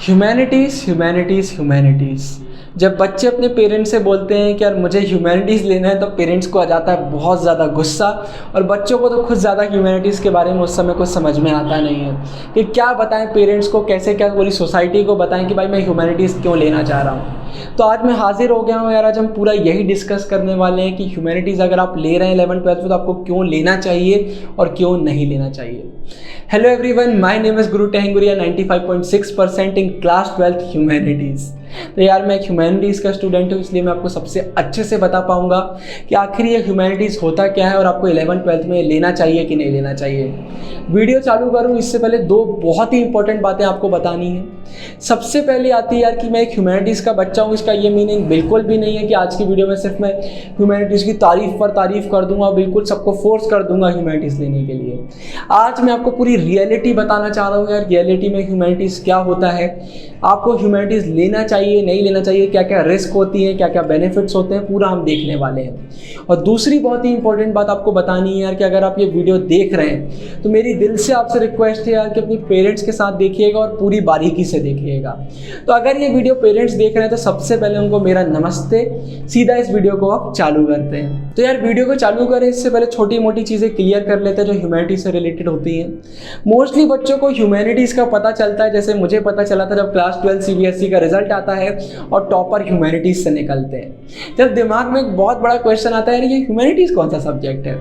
Humanities humanities humanities. जब बच्चे अपने पेरेंट्स से बोलते हैं कि यार मुझे ह्यूमैनिटीज़ लेना है, तो पेरेंट्स को आ जाता है बहुत ज़्यादा गुस्सा। और बच्चों को तो खुद ज़्यादा ह्यूमैनिटीज़ के बारे में उस समय कुछ समझ में आता नहीं है कि क्या बताएं पेरेंट्स को, कैसे क्या पूरी सोसाइटी को बताएं कि भाई मैं ह्यूमैनिटीज़ क्यों लेना चाह रहा हूँ। तो आज मैं हाजिर हो गया हूँ यार। आज हम पूरा यही डिस्कस करने वाले हैं कि ह्यूमैनिटीज़ अगर आप ले रहे हैं 11th-12th में, तो आपको क्यों लेना चाहिए और क्यों नहीं लेना चाहिए। Hello everyone, my name is Guru टेहंगुरिया, 95.6% in class 12th humanities. तो यार मैं एक ह्यूमैनिटीज़ का स्टूडेंट हूँ, इसलिए मैं आपको सबसे अच्छे से बता पाऊँगा कि आखिर ये ह्यूमैनिटीज़ होता क्या है और आपको 11th-12th में लेना चाहिए कि नहीं लेना चाहिए। वीडियो चालू करूँ इससे पहले दो बहुत ही इंपॉर्टेंट बातें आपको बतानी है। सबसे पहले आती है यार कि मैं एक ह्यूमैनिटीज़ का बच्चा हूँ। इसका ये मीनिंग बिल्कुल भी नहीं है कि आज की वीडियो में सिर्फ मैं ह्यूमैनिटीज़ की तारीफ़ पर तारीफ़ कर दूंगा और बिल्कुल सबको फोर्स कर दूंगा ह्यूमैनिटीज़ लेने के लिए। आज मैं आपको पूरी रियलिटी बताना चाह रहा हूँ यार, रियलिटी में ह्यूमैनिटीज़ क्या होता है, आपको ह्यूमैनिटीज़ लेना चाहिए नहीं लेना चाहिए, क्या क्या रिस्क होती है, क्या क्या बेनिफिट्स होते हैं, पूरा हम देखने वाले हैं। और दूसरी बहुत ही इंपॉर्टेंट बात आपको बतानी है यार कि अगर आप ये वीडियो देख रहे हैं तो मेरी दिल से आपसे रिक्वेस्ट है यार कि अपनी पेरेंट्स के साथ देखिएगा और पूरी बारीकी से देखिएगा। तो अगर ये वीडियो पेरेंट्स देख रहे हैं तो सबसे पहले उनको मेरा नमस्ते। सीधा इस वीडियो को आप चालू करते हैं। तो यार वीडियो को चालू करें इससे पहले छोटी मोटी चीज़ें क्लियर कर लेते हैं जो ह्यूमैनिटीज़ से रिलेटेड होती हैं। मोस्टली बच्चों को ह्यूमैनिटीज़ का पता चलता है, जैसे मुझे पता चला था जब क्लास 12 CBSE का रिजल्ट आता है और टॉपर ह्यूमैनिटीज़ से निकलते हैं। जब दिमाग में एक बहुत बड़ा क्वेश्चन आता है यार ये ह्यूमैनिटीज़ कौन सा सब्जेक्ट है,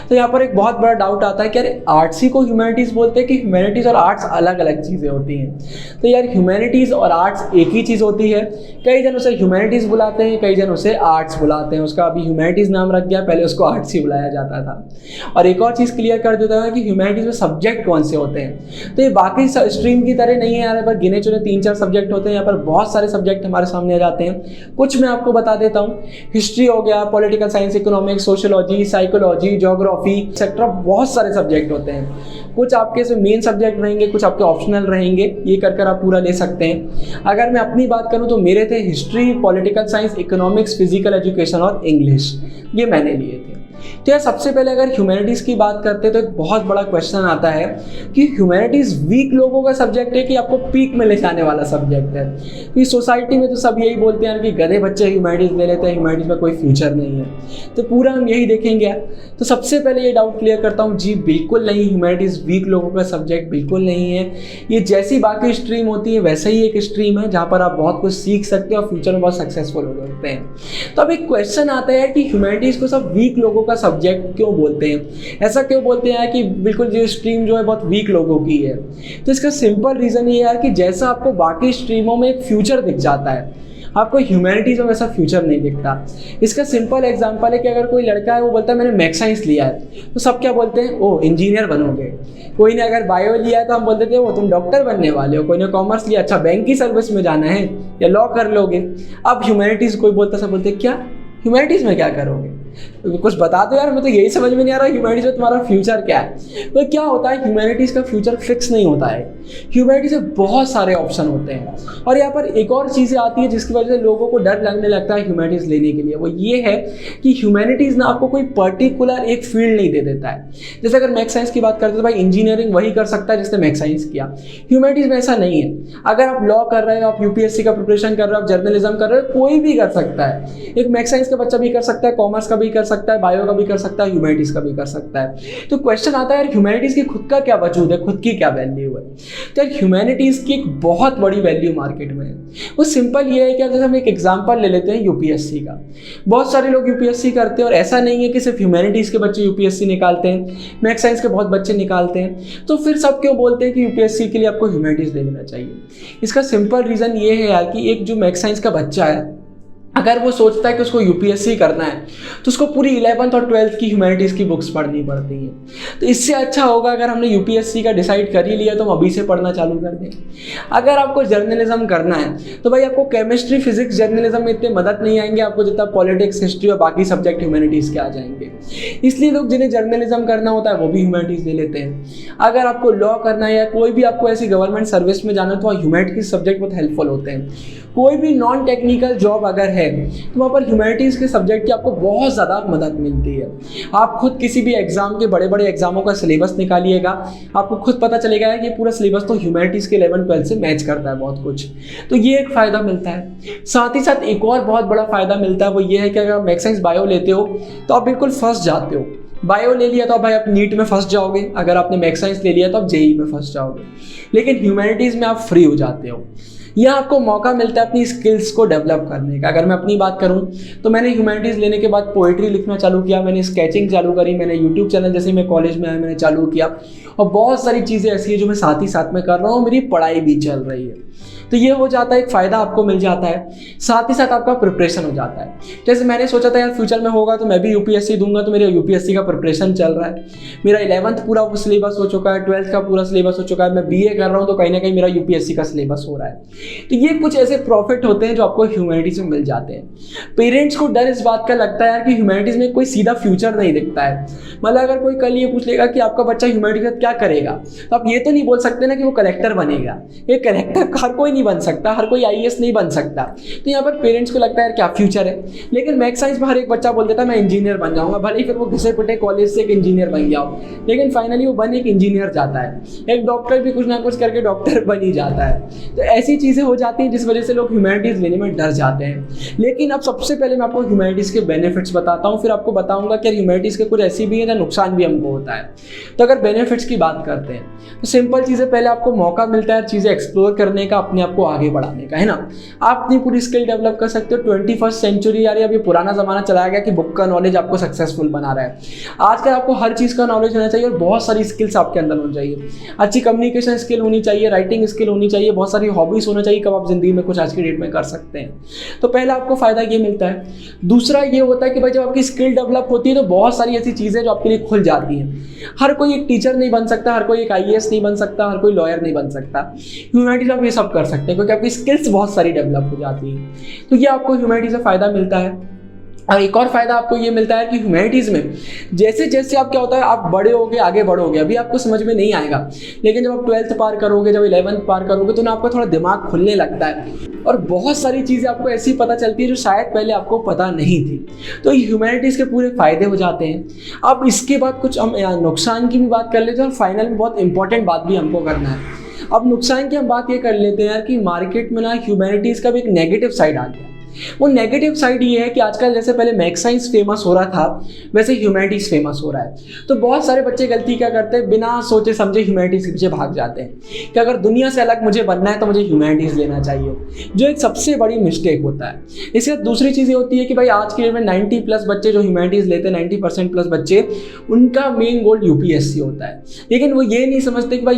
तो यहाँ पर एक बहुत बड़ा डाउट आता है कि यार आर्ट्स ही को ह्यूमैनिटीज़ बोलते हैं कि ह्यूमैनिटीज़ और आर्ट्स अलग अलग चीज़ें होती हैं। तो यार ह्यूमैनिटीज़ और आर्ट्स एक ही चीज़ होती है। कई जन उसे ह्यूमैनिटीज़ बुलाते हैं, कई जन उसे आर्ट्स बुलाते हैं। उसका अभी ह्यूमैनिटीज़ नाम रख गया, पहले उसको आर्ट्स ही बुलाया जाता था। और एक और चीज़ क्लियर कर देता है कि ह्यूमैनिटीज़ में सब्जेक्ट कौन से होते हैं। तो ये बाकी स्ट्रीम की तरह नहीं है यार, पर गिने चुने 3-4 सब्जेक्ट होते हैं। यहाँ पर बहुत सारे सब्जेक्ट हमारे सामने आ जाते हैं। कुछ मैं आपको बता देता हूँ। हिस्ट्री हो गया, political science, economics, sociology, psychology, geography etcetera, बहुत सारे सब्जेक्ट होते हैं। कुछ आपके से मेन सब्जेक्ट रहेंगे, कुछ आपके ऑप्शनल रहेंगे। ये कर आप पूरा ले सकते हैं। अगर मैं अपनी बात करूँ तो मेरे थे history, political science, economics, physical education और इंग्लिश, ये मैंने लिए थे। तो यार सबसे पहले अगर ह्यूमैनिटीज़ की बात करते हैं तो एक बहुत बड़ा क्वेश्चन आता है कि ह्यूमैनिटीज़ वीक लोगों का सब्जेक्ट है कि आपको पीक में ले जाने वाला सब्जेक्ट है। कि सोसाइटी में तो सब यही बोलते हैं कि गधे बच्चे ह्यूमैनिटीज़ ले लेते हैं, ह्यूमैनिटीज़ में कोई फ्यूचर नहीं है। तो पूरा हम यही देखेंगे यार। तो सबसे पहले ये डाउट क्लियर करता हूँ, जी बिल्कुल नहीं, ह्यूमैनिटीज़ वीक लोगों का सब्जेक्ट बिल्कुल नहीं है। ये जैसी बाकी स्ट्रीम होती है वैसा ही एक स्ट्रीम है जहाँ पर आप बहुत कुछ सीख सकते हैं और फ्यूचर में बहुत सक्सेसफुल हो सकते हैं। तो अब एक क्वेश्चन आता है कि ह्यूमैनिटीज़ को सब वीक लोगों का सब्जेक्ट क्यों बोलते हैं, ऐसा क्यों बोलते हैं कि बिल्कुल ये स्ट्रीम जो है बहुत वीक लोगों की है। तो इसका सिंपल रीज़न ये है कि जैसा आपको बाकी स्ट्रीमों में एक फ्यूचर दिख जाता है, आपको ह्यूमैनिटीज़ में वैसा फ्यूचर नहीं दिखता। इसका सिंपल एग्जांपल है कि अगर कोई लड़का है वो बोलता है मैंने मैथ साइंस लिया है, तो सब क्या बोलते हैं, ओ इंजीनियर बनोगे। कोई ने अगर बायो लिया है तो हम बोलते थे वो तुम डॉक्टर बनने वाले हो। कोई ने कॉमर्स लिया, अच्छा बैंक की सर्विस में जाना है या लॉ कर लोगे। अब ह्यूमैनिटीज़ कोई बोलता सब बोलते क्या ह्यूमैनिटीज़ में क्या करोगे, कुछ बता दो यार, मैं तो यही समझ में नहीं आ रहा ह्यूमैनिटीज़ में तुम्हारा फ्यूचर क्या है। तो क्या होता है, ह्यूमैनिटीज़ का फ्यूचर फिक्स नहीं होता है। ह्यूमैनिटीज़ में बहुत सारे ऑप्शन होते हैं। और यहाँ पर एक और चीज़ें आती है जिसकी वजह से लोगों को डर लगने लगता है ह्यूमैनिटीज़ लेने के लिए। वो ये है कि ह्यूमैनिटीज़ ना आपको कोई पर्टिकुलर एक फील्ड नहीं दे देता है। जैसे अगर मैथ साइंस की बात करते तो भाई इंजीनियरिंग वही कर सकता है जिसने मैथ साइंस किया। ह्यूमैनिटीज़ में ऐसा नहीं है। अगर आप लॉ कर रहे हो, आप यूपीएससी का प्रिपरेशन कर रहे हो, आप जर्नलिज्म कर रहे हो, कोई भी कर सकता है। एक मैथ साइंस का बच्चा भी कर सकता है, कॉमर्स का भी कर सकता है, बायो का भी कर सकता है, ह्यूमैनिटीज़ का भी कर सकता है। तो क्वेश्चन आता है यार ह्यूमैनिटीज़ की खुद का क्या वजूद है, खुद की क्या वैल्यू है। तो यार ह्यूमैनिटीज़ की एक बहुत बड़ी वैल्यू मार्केट में है। वो सिंपल ये है कि जैसे हम एक एग्जांपल ले लेते हैं यूपीएससी का। बहुत सारे लोग यूपीएससी करते हैं और ऐसा नहीं है कि सिर्फ ह्यूमैनिटीज़ के बच्चे यूपीएससी निकालते हैं, मैथ साइंस के बहुत बच्चे निकालते हैं। तो फिर सब क्यों बोलते हैं कि यूपीएससी के लिए आपको ह्यूमैनिटीज़ ले लेना चाहिए। इसका सिंपल रीज़न ये है यार कि एक जो मैथ साइंस का बच्चा है, अगर वो सोचता है कि उसको यूपीएससी करना है तो उसको पूरी 11th और 12th की ह्यूमैनिटीज़ की बुक्स पढ़नी पड़ती हैं। तो इससे अच्छा होगा अगर हमने यूपीएससी का डिसाइड कर ही लिया तो हम अभी से पढ़ना चालू कर दें। अगर आपको जर्नलिज्म करना है तो भाई आपको केमिस्ट्री, फिजिक्स, जर्नलिज्म में इतने मदद नहीं आएंगे आपको जितना पॉलिटिक्स, हिस्ट्री और बाकी सब्जेक्ट ह्यूमैनिटीज़ के आ जाएंगे। इसलिए लोग जिन्हें जर्नलिज्म करना होता है वो भी ह्यूमैनिटीज़ ले लेते हैं। अगर आपको लॉ करना है या कोई भी आपको ऐसी गवर्नमेंट सर्विस में जाना है तो ह्यूमैनिटीज़ सब्जेक्ट बहुत हेल्पफुल होते हैं। कोई भी नॉन टेक्निकल जॉब अगर है तो वहाँ पर ह्यूमैनिटीज़ के सब्जेक्ट की आपको बहुत ज़्यादा मदद मिलती है। आप खुद किसी भी एग्ज़ाम के बड़े बड़े एग्जामों का सिलेबस निकालिएगा, आपको खुद पता चलेगा कि पूरा सिलेबस तो ह्यूमैनिटीज़ के 11-12 से मैच करता है बहुत कुछ। तो ये एक फ़ायदा मिलता है। साथ ही साथ एक और बहुत बड़ा फ़ायदा मिलता है, वो ये है कि अगर आप मैथ्स साइंस बायो लेते हो तो आप बिल्कुल फंस जाते हो। बायो ले लिया तो भाई आप नीट में फंस जाओगे, अगर आपने मैथ्स साइंस ले लिया तो आप जेई में फंस जाओगे, लेकिन ह्यूमैनिटीज़ में आप फ्री हो जाते हो। यह आपको मौका मिलता है अपनी स्किल्स को डेवलप करने का। अगर मैं अपनी बात करूं तो मैंने ह्यूमैनिटीज़ लेने के बाद पोइट्री लिखना चालू किया, मैंने स्केचिंग चालू करी, मैंने यूट्यूब चैनल जैसे मैं कॉलेज में आया मैंने चालू किया, और बहुत सारी चीज़ें ऐसी है जो मैं साथ ही साथ में कर रहा हूँ, मेरी पढ़ाई भी चल रही है। तो ये हो जाता है, एक फ़ायदा आपको मिल जाता है, साथ ही साथ आपका प्रिपरेशन हो जाता है। जैसे मैंने सोचा था यार फ्यूचर में होगा तो मैं भी यूपीएससी दूंगा, तो मेरे यूपीएससी का प्रिपरेशन चल रहा है। मेरा 11th पूरा सिलेबस हो चुका है, 12th का पूरा सिलेबस हो चुका है, मैं बीए कर रहा हूँ तो कहीं ना कहीं मेरा यूपीएससी का सिलेबस हो रहा है। तो ये कुछ ऐसे प्रॉफिट होते हैं जो आपको ह्यूमैनिटीज़ में मिल जाते हैं। पेरेंट्स को डर इस बात का लगता है यार कि ह्यूमैनिटीज़ में कोई सीधा फ्यूचर नहीं दिखता है। मतलब अगर कोई कल ये पूछ लेगा कि आपका बच्चा ह्यूमैनिटीज़ में क्या करेगा, तो आप ये तो नहीं बोल सकते ना कि वो कलेक्टर बनेगा। ये कलेक्टर हर कोई नहीं बन सकता, हर कोई आईएएस नहीं बन सकता। तो यहाँ पर पेरेंट्स को लगता है यार क्या फ्यूचर है, लेकिन मैथ्स साइंस में हर एक बच्चा बोल देता है मैं इंजीनियर बन जाऊंगा, भले ही फिर वो घिसे पिटे कॉलेज से एक इंजीनियर बन गया हो, लेकिन फाइनली वो बन एक इंजीनियर जाता है। एक डॉक्टर भी कुछ ना कुछ करके डॉक्टर बन ही जाता है। तो ऐसी चीज़ें हो जाती हैं जिस वजह से लोग ह्यूमैनिटीज़ लेने में डर जाते हैं। लेकिन अब सबसे पहले मैं आपको ह्यूमैनिटीज़ के बेनिफिट्स बताता हूँ, फिर आपको बताऊंगा कि ह्यूमैनिटीज़ के कुछ ऐसी भी है जहाँ नुकसान भी हमको होता है। तो अगर बेनिफिट्स की बात करते हैं तो सिंपल चीज़ें, पहले आपको मौका मिलता है चीज़ें एक्सप्लोर करने का, अपने आप को आगे बढ़ाने का, है ना। आप अपनी पूरी स्किल डेवलप कर सकते हो। 21st सेंचुरी यार अभी पुराना ज़माना चलाया गया कि बुक का नॉलेज आपको सक्सेसफुल बना रहा है। आजकल आपको हर चीज़ का नॉलेज होना चाहिए और बहुत सारी स्किल्स आपके अंदर होनी चाहिए। अच्छी कम्युनिकेशन स्किल होनी चाहिए, राइटिंग स्किल होनी चाहिए, बहुत सारी हॉबीज़ होना चाहिए, कब आप ज़िंदगी में कुछ आज की डेट में कर सकते हैं। तो पहला आपको फ़ायदा ये मिलता है। दूसरा ये होता है कि भाई जब आपकी स्किल डेवलप होती है तो बहुत सारी ऐसी चीज़ें जो आपके लिए खुल जाती हैं। हर कोई एक टीचर नहीं बन सकता, हर कोई एक आईएएस नहीं बन सकता, हर कोई लॉयर नहीं बन सकता। ह्यूमैनिटीज़ आप ये सब कर सकते हैं क्योंकि आपकी स्किल्स बहुत सारी डेवलप हो जाती है। तो ये आपको ह्यूमैनिटीज़ से फ़ायदा मिलता है। और एक और फ़ायदा आपको ये मिलता है कि ह्यूमैनिटीज़ में जैसे जैसे आप क्या होता है आप बड़े होगे, आगे बढ़ोगे, अभी आपको समझ में नहीं आएगा, लेकिन जब आप 12th पार करोगे, जब 11th पार करोगे तो ना आपका थोड़ा दिमाग खुलने लगता है और बहुत सारी चीज़ें आपको ऐसी पता चलती है जो शायद पहले आपको पता नहीं थी। तो ह्यूमैनिटीज़ के पूरे फ़ायदे हो जाते हैं। अब इसके बाद कुछ हम नुकसान की भी बात कर लेते हैं और फाइनल में बहुत इंपॉर्टेंट बात भी हमको करना है। अब नुकसान की हम बात ये कर लेते हैं यार कि मार्केट में ना ह्यूमैनिटीज़ का भी एक नेगेटिव साइड आ गया। वो नेगेटिव साइड ये है कि आजकल जैसे पहले मैथ्स साइंस फेमस हो रहा था वैसे ह्यूमैनिटीज़ फेमस हो रहा है। तो बहुत सारे बच्चे गलती क्या करते हैं, बिना सोचे समझे ह्यूमैनिटीज़ के पीछे भाग जाते हैं कि अगर दुनिया से अलग मुझे बनना है तो मुझे ह्यूमैनिटीज़ लेना चाहिए, जो एक सबसे बड़ी मिस्टेक होता है। इसके बाद दूसरी चीज़ ये होती है कि भाई आज के डेट में 90+ बच्चे जो ह्यूमैनिटीज़ लेते हैं, 90% प्लस बच्चे, उनका मेन गोल यूपीएससी होता है। लेकिन वो ये नहीं समझते कि भाई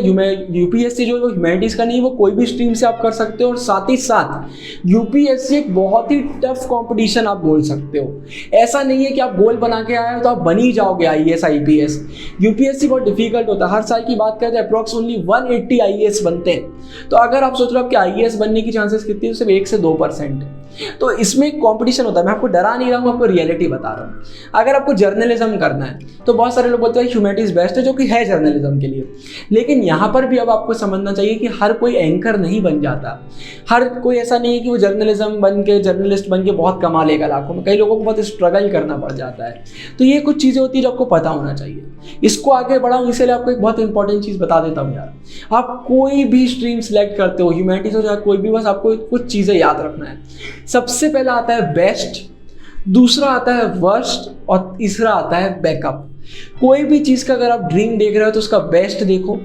यूपीएससी जो ह्यूमैनिटीज़ का नहीं, वो कोई भी स्ट्रीम से आप कर सकते हो। और साथ ही साथ यूपीएससी एक बहुत ही टफ कंपटीशन आप बोल सकते हो। ऐसा नहीं है कि आप गोल बना के आए हो तो आप बन ही जाओगे आईएएस आईपीएस। यूपीएससी बहुत डिफिकल्ट होता है। हर साल की बात करें तो अप्रॉक्स ओनली 180 आईएएस बनते हैं। तो अगर आप सोच रहे हो कि आईएएस बनने की चांसेस कितनी है, तो सिर्फ 1 से 2% है। तो इसमें कंपटीशन होता है। मैं आपको डरा नहीं रहा हूँ, आपको रियलिटी बता रहा हूँ। अगर आपको जर्नलिज्म करना है तो बहुत सारे लोग बोलते हैं ह्यूमैनिटीज़ बेस्ट है, जो कि है जर्नलिज्म के लिए। लेकिन यहाँ पर भी अब आपको समझना चाहिए कि हर कोई एंकर नहीं बन जाता। हर कोई ऐसा नहीं है कि वो जर्नलिज्म बन के, जर्नलिस्ट बन के बहुत कमा लेगा लाखों में। कई लोगों को बहुत स्ट्रगल करना पड़ जाता है। तो ये कुछ चीज़ें होती है जो आपको पता होना चाहिए। इसको आगे बढ़ाऊँ इसलिए आपको एक बहुत इंपॉर्टेंट चीज़ बता देता हूँ यार। आप कोई भी स्ट्रीम सेलेक्ट करते हो, ह्यूमैनिटीज़ हो चाहे कोई भी, बस आपको कुछ चीज़ें याद रखना है। सबसे पहला आता है बेस्ट, दूसरा आता है वर्स्ट और तीसरा आता है बैकअप। कोई भी चीज़ का अगर आप ड्रीम देख रहे हो तो उसका बेस्ट देखो,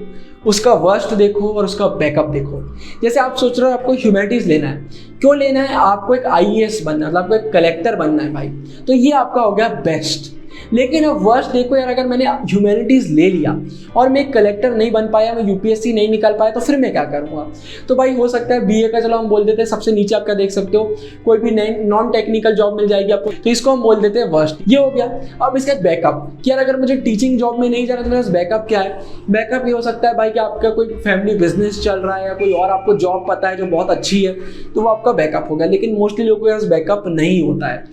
उसका वर्स्ट देखो और उसका बैकअप देखो। जैसे आप सोच रहे हो आपको ह्यूमैनिटीज़ लेना है, क्यों लेना है? आपको एक आईएएस बनना है, मतलब आपको एक कलेक्टर बनना है भाई, तो ये आपका हो गया बेस्ट। लेकिन अब वर्स्ट देखो यार, अगर मैंने ह्यूमैनिटीज़ ले लिया और मैं एक कलेक्टर नहीं बन पाया, मैं यूपीएससी नहीं निकाल पाया, तो फिर मैं क्या करूँगा? तो भाई हो सकता है बीए का, चलो हम बोल देते हैं सबसे नीचे आप क्या देख सकते हो, कोई भी नॉन टेक्निकल जॉब मिल जाएगी आपको, तो इसको हम बोल देते हैं वर्स्ट। ये हो गया। अब इसके बाद बैकअप कि यार अगर मुझे टीचिंग जॉब में नहीं जाना तो मेरे पास बैकअप क्या है? बैकअप ये हो सकता है भाई कि आपका कोई फैमिली बिजनेस चल रहा है या कोई और आपको जॉब पता है जो बहुत अच्छी है, तो वो आपका बैकअप हो गया। लेकिन मोस्टली लोगों के पास बैकअप नहीं होता है।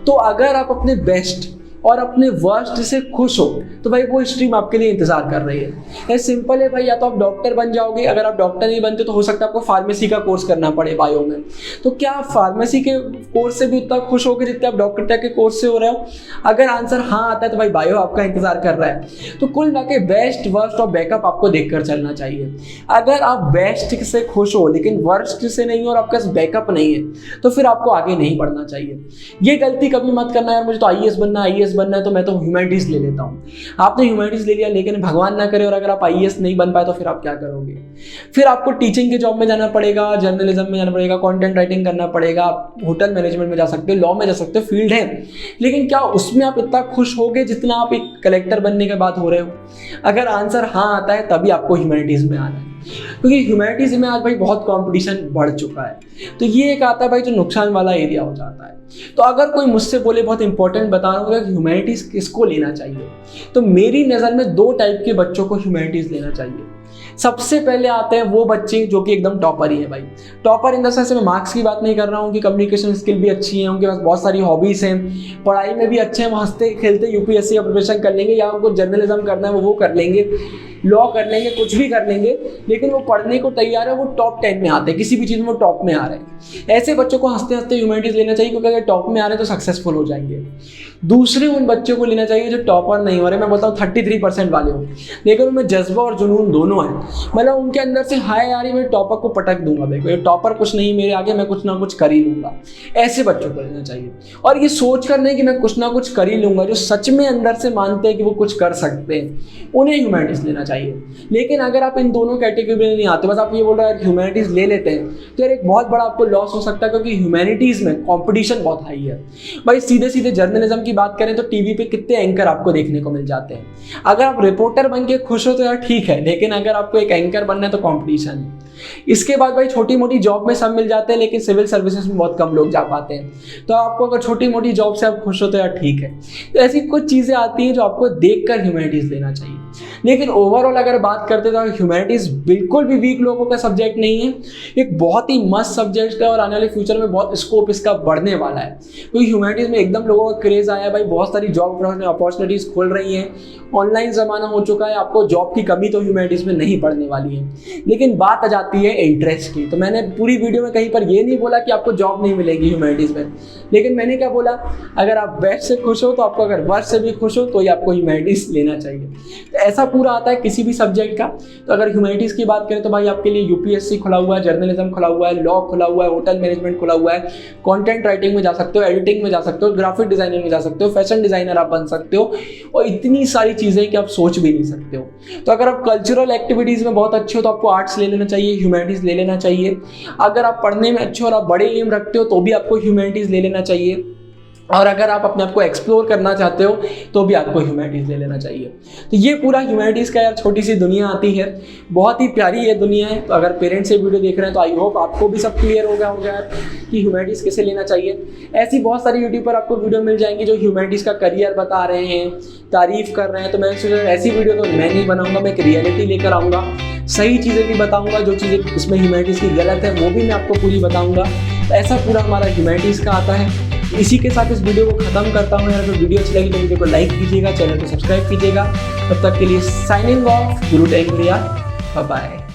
तो अगर आप अपने बेस्ट और अपने वर्स्ट से खुश हो तो भाई वो स्ट्रीम आपके लिए इंतजार कर रही है। ये सिंपल है भाई, या तो आप डॉक्टर बन जाओगे, अगर आप डॉक्टर नहीं बनते तो हो सकता है आपको फार्मेसी का कोर्स करना पड़े बायो में, तो क्या आप फार्मेसी के कोर्स से भी उतना खुश होगे जितने आप डॉक्टर के कोर्स से हो रहे हो? अगर आंसर हाँ आता है तो भाई बायो आपका इंतजार कर रहा है। तो कुल मिला के बेस्ट, वर्स्ट और बैकअप आपको देखकर चलना चाहिए। अगर आप बेस्ट से खुश हो लेकिन वर्स्ट से नहीं हो और आपके पास बैकअप नहीं है तो फिर आपको आगे नहीं बढ़ना चाहिए। ये गलती कभी मत करना यार मुझे तो आईएएस बनना है तो मैं तो ह्यूमैनिटीज ले लेता हूँ। आपने ह्यूमैनिटीज ले लिया लेकिन भगवान ना करे और अगर आप आईएएस नहीं बन पाए तो फिर आप क्या करोगे? फिर आपको टीचिंग के जॉब में जाना पड़ेगा, जर्नलिज्म में जाना पड़ेगा, कंटेंट राइटिंग करना पड़ेगा, आप होटल मैनेजमेंट में जा सकते हो, लॉ में जा सकते हो, फील्ड है, लेकिन क्या उसमें आप इतना खुश होगे जितना आप एक कलेक्टर बनने के बाद हो रहे हो? अगर आंसर हाँ आता है तभी आपको ह्यूमैनिटीज में आना है, क्योंकि ह्यूमैनिटीज में आज भाई बहुत कंपटीशन बढ़ चुका है। तो ये एक आता है भाई जो नुकसान वाला एरिया हो जाता है। तो अगर कोई मुझसे बोले बहुत इंपॉर्टेंट बता रहा हूँ कि ह्यूमैनिटीज किसको लेना चाहिए, तो मेरी नज़र में 2 टाइप के बच्चों को ह्यूमैनिटीज लेना चाहिए। सबसे पहले आते हैं वो बच्चे जो कि एकदम टॉपर ही है भाई। टॉपर इन द सेंस में मार्क्स की बात नहीं कर रहा हूँ, कि कम्युनिकेशन स्किल भी अच्छी है, उनके पास बहुत सारी हॉबीज़ हैं, पढ़ाई में भी अच्छे हैं, वो हंसते खेलते यूपीएससी का प्रिपरेशन कर लेंगे, या उनको जर्नलिज्म करना है वो कर लेंगे, लॉ कर लेंगे, कुछ भी कर लेंगे, लेकिन वो पढ़ने को तैयार है, वो टॉप 10 में आते हैं, किसी भी चीज़ में वो टॉप में आ रहे हैं। ऐसे बच्चों को हंसते हंसते ह्यूमैनिटीज लेना चाहिए, क्योंकि अगर टॉप में आ रहे हैं तो सक्सेसफुल हो जाएंगे। दूसरे उन बच्चों को लेना चाहिए जो टॉपर नहीं हो रहे, मैं बोलता हूँ 33% वाले हो, लेकिन उनमें जज्बा और जुनून दोनों है। मतलब उनके अंदर से हाय यार मैं टॉपर को पटक दूंगा, भाई कोई टॉपर कुछ नहीं मेरे आगे, मैं कुछ ना कुछ कर ही लूंगा। ऐसे बच्चों को लेना चाहिए, और ये सोच कर नहीं कि मैं कुछ ना कुछ कर ही लूंगा, जो सच में अंदर से मानते हैं कि वो कुछ कर सकते हैं, उन्हें ह्यूमैनिटीज लेना चाहिए। लेकिन अगर आप इन दोनों कैटेगरी में नहीं आते, बस आप ये बोल रहे हैं ह्यूमैनिटीज ले लेते हैं, तो यार एक बहुत बड़ा आपको लॉस हो सकता है, क्योंकि ह्यूमैनिटीज में कंपटीशन बहुत हाई है भाई। सीधे सीधे जर्नलिज्म की बात करें तो टीवी पे कितने एंकर आपको देखने को मिल जाते हैं। अगर आप रिपोर्टर बन के खुश हो तो यार ठीक है, लेकिन अगर आपको एक एंकर बनना है तो कंपटीशन है। इसके बाद भाई छोटी मोटी जॉब में सब मिल जाते हैं, लेकिन सिविल सर्विसेज में बहुत कम लोग जा पाते हैं। तो आपको अगर छोटी मोटी जॉब से आप खुश हो तो यार ठीक है। तो ऐसी कुछ चीज़ें आती हैं जो आपको देखकर ह्यूमैनिटीज लेना चाहिए। लेकिन ओवरऑल अगर बात करते तो ह्यूमैनिटीज बिल्कुल भी वीक लोगों का सब्जेक्ट नहीं है, एक बहुत ही मस्त सब्जेक्ट है, और आने वाले फ्यूचर में बहुत स्कोप इसका बढ़ने वाला है, क्योंकि ह्यूमैनिटीज में एकदम लोगों का क्रेज आया है भाई। बहुत सारी जॉब अपॉर्चुनिटीज खुल रही हैं, ऑनलाइन ज़माना हो चुका है, आपको जॉब की कमी तो ह्यूमैनिटीज में नहीं पड़ने वाली है। लेकिन बात आ जाती है इंटरेस्ट की। तो मैंने पूरी वीडियो में कहीं पर ये नहीं बोला कि आपको जॉब नहीं मिलेगी ह्यूमैनिटीज में, लेकिन मैंने क्या बोला, अगर आप बेस्ट से खुश हो तो आपको, अगर वर्स्ट से भी खुश हो तो ही आपको ह्यूमैनिटीज लेना चाहिए। तो ऐसा पूरा आता है किसी भी सब्जेक्ट का। तो अगर ह्यूमैनिटीज की बात करें तो भाई आपके लिए यूपीएससी खुला हुआ है, जर्नलिज्म खुला हुआ है, लॉ खुला हुआ है, होटल मैनेजमेंट खुला हुआ है, कंटेंट राइटिंग में जा सकते हो, एडिटिंग में जा सकते हो, ग्राफिक डिजाइनिंग में जा सकते हो, फैशन डिजाइनर आप बन सकते हो, और इतनी सारी चीज़ें कि आप सोच भी नहीं सकते हो। तो अगर आप कल्चरल एक्टिविटीज़ में बहुत अच्छे हो तो आपको आर्ट्स ले लेना चाहिए, ह्यूमैनिटीज़ ले लेना चाहिए। अगर आप पढ़ने में अच्छे हो और आप बड़े एम रखते हो तो भी आपको ह्यूमैनिटीज़ ले लेना चाहिए, और अगर आप अपने आप को एक्सप्लोर करना चाहते हो तो भी आपको ह्यूमैनिटीज़ ले लेना चाहिए। तो ये पूरा ह्यूमैनिटीज़ का यार छोटी सी दुनिया आती है, बहुत ही प्यारी ये दुनिया है। तो अगर पेरेंट्स ये वीडियो देख रहे हैं तो आई होप आपको भी सब क्लियर हो गया होगा यार कि ह्यूमैनिटीज़ कैसे लेना चाहिए। ऐसी बहुत सारी यूट्यूब पर आपको वीडियो मिल जाएंगी जो ह्यूमैनिटीज़ का करियर बता रहे हैं, तारीफ़ कर रहे हैं। तो मैं सोचा ऐसी वीडियो तो मैं नहीं बनाऊँगा, मैं एक रियलिटी लेकर आऊँगा, सही चीज़ें भी बताऊँगा, जो चीज़ें इसमें ह्यूमैनिटीज़ की गलत है वो भी मैं आपको पूरी बताऊँगा। तो ऐसा पूरा हमारा ह्यूमैनिटीज़ का आता है। इसी के साथ इस वीडियो को खत्म करता हूँ यार। अगर वीडियो अच्छी लगी तो वीडियो को लाइक कीजिएगा, चैनल को सब्सक्राइब कीजिएगा। तब तक के लिए साइनिंग ऑफ, गुरु टेक इंडिया, बाय बाय।